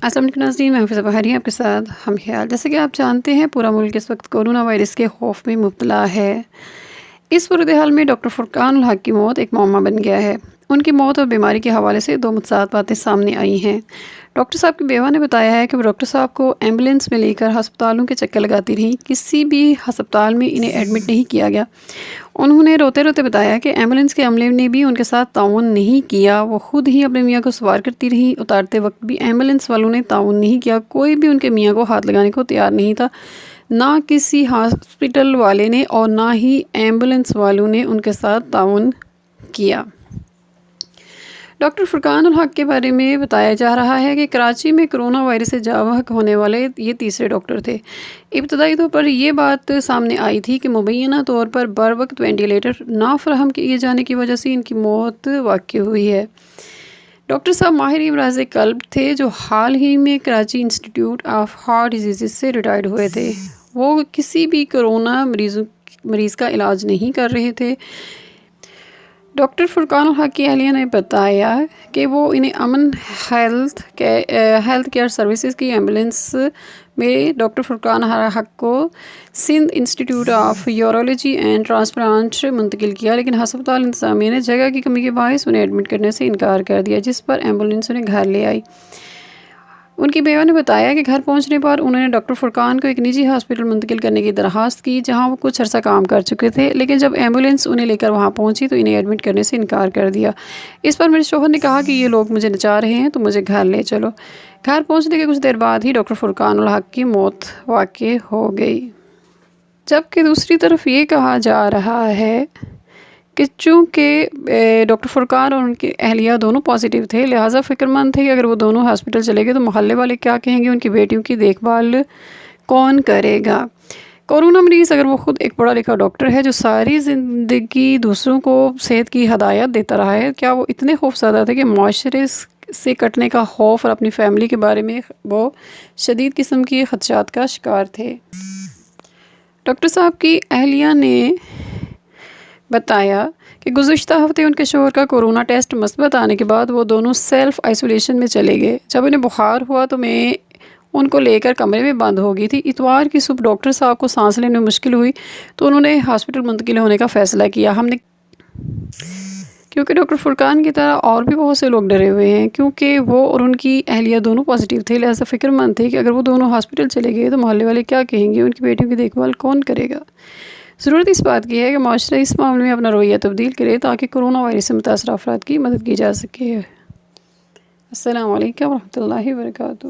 السلام علیکم ناظرین، میں حافظہ بہاری آپ کے ساتھ ہم خیال۔ جیسے کہ آپ جانتے ہیں پورا ملک اس وقت کورونا وائرس کے خوف میں مبتلا ہے۔ اس صورتحال میں ڈاکٹر فرقان الحق کی موت ایک معمہ بن گیا ہے۔ ان کی موت اور بیماری کے حوالے سے دو متضاد باتیں سامنے آئی ہیں۔ ڈاکٹر صاحب کی بیوہ نے بتایا ہے کہ وہ ڈاکٹر صاحب کو ایمبولینس میں لے کر ہسپتالوں کے چکر لگاتی رہیں، کسی بھی ہسپتال میں انہیں ایڈمٹ نہیں کیا گیا۔ انہوں نے روتے روتے بتایا کہ ایمبولینس کے عملے نے بھی ان کے ساتھ تعاون نہیں کیا، وہ خود ہی اپنے میاں کو سوار کرتی رہی، اتارتے وقت بھی ایمبولینس والوں نے تعاون نہیں کیا، کوئی بھی ان کے میاں کو ہاتھ لگانے کو تیار نہیں تھا، نہ کسی ہاسپٹل والے نے اور نہ ہی ایمبولینس والوں نے ان کے ساتھ تعاون کیا۔ ڈاکٹر فرقان الحق کے بارے میں بتایا جا رہا ہے کہ کراچی میں کرونا وائرس سے جاں بحق ہونے والے یہ تیسرے ڈاکٹر تھے۔ ابتدائی طور پر یہ بات سامنے آئی تھی کہ مبینہ طور پر بروقت وینٹیلیٹر نہ فراہم کیے جانے کی وجہ سے ان کی موت واقع ہوئی ہے۔ ڈاکٹر صاحب ماہر امراض قلب تھے جو حال ہی میں Karachi institute of heart diseases سے ریٹائرڈ ہوئے تھے۔ وہ کسی بھی کرونا مریض کا علاج نہیں کر رہے تھے۔ ڈاکٹر فرقان الحق کی اہلیہ نے بتایا کہ وہ انہیں امن ہیلتھ کیئر سروسز کی ایمبولینس میں ڈاکٹر فرقان الحق کو Sindh institute of urology and transplant منتقل کیا، لیکن ہسپتال انتظامیہ نے جگہ کی کمی کے باعث انہیں ایڈمٹ کرنے سے انکار کر دیا، جس پر ایمبولینس انہیں گھر لے آئی۔ ان کی بیوہ نے بتایا کہ گھر پہنچنے پر انہوں نے ڈاکٹر فرقان کو ایک نجی ہاسپٹل منتقل کرنے کی درخواست کی جہاں وہ کچھ عرصہ کام کر چکے تھے، لیکن جب ایمبولینس انہیں لے کر وہاں پہنچی تو انہیں ایڈمٹ کرنے سے انکار کر دیا۔ اس پر میرے شوہر نے کہا کہ یہ لوگ مجھے نچا رہے ہیں تو مجھے گھر لے چلو۔ گھر پہنچنے کے کچھ دیر بعد ہی ڈاکٹر فرقان الحق کی موت واقع ہو گئی۔ جبکہ دوسری طرف یہ کہا جا رہا ہے کہ چونکہ ڈاکٹر فرقان اور ان کی اہلیہ دونوں پازیٹیو تھے، لہٰذا فکر مند تھے کہ اگر وہ دونوں ہاسپٹل چلے گئے تو محلے والے کیا کہیں گے، ان کی بیٹیوں کی دیکھ بھال کون کرے گا۔ کورونا مریض اگر وہ خود ایک پڑھا لکھا ڈاکٹر ہے جو ساری زندگی دوسروں کو صحت کی ہدایات دیتا رہا ہے، کیا وہ اتنے خوفزدہ تھے کہ معاشرے سے کٹنے کا خوف اور اپنی فیملی کے بارے میں وہ شدید قسم کی خدشات کا شکار تھے۔ ڈاکٹر صاحب کی اہلیہ نے بتایا کہ گزشتہ ہفتے ان کے شوہر کا کورونا ٹیسٹ مثبت آنے کے بعد وہ دونوں سیلف آئسولیشن میں چلے گئے۔ جب انہیں بخار ہوا تو میں ان کو لے کر کمرے میں بند ہو گئی تھی۔ اتوار کی صبح ڈاکٹر صاحب کو سانس لینے میں مشکل ہوئی تو انہوں نے ہاسپٹل منتقل ہونے کا فیصلہ کیا۔ کیونکہ ڈاکٹر فرقان کی طرح اور بھی بہت سے لوگ ڈرے ہوئے ہیں، کیونکہ وہ اور ان کی اہلیہ دونوں پازیٹیو تھے، لہٰذا فکر مند تھے کہ اگر وہ دونوں ہاسپٹل چلے گئے تو محلے والے کیا کہیں گے، ان کی بیٹیوں کی دیکھ بھال کون کرے گا۔ ضرورت اس بات کی ہے کہ معاشرہ اس معاملے میں اپنا رویہ تبدیل کرے تاکہ کورونا وائرس سے متاثرہ افراد کی مدد کی جا سکے۔ السلام علیکم ورحمۃ اللہ وبرکاتہ۔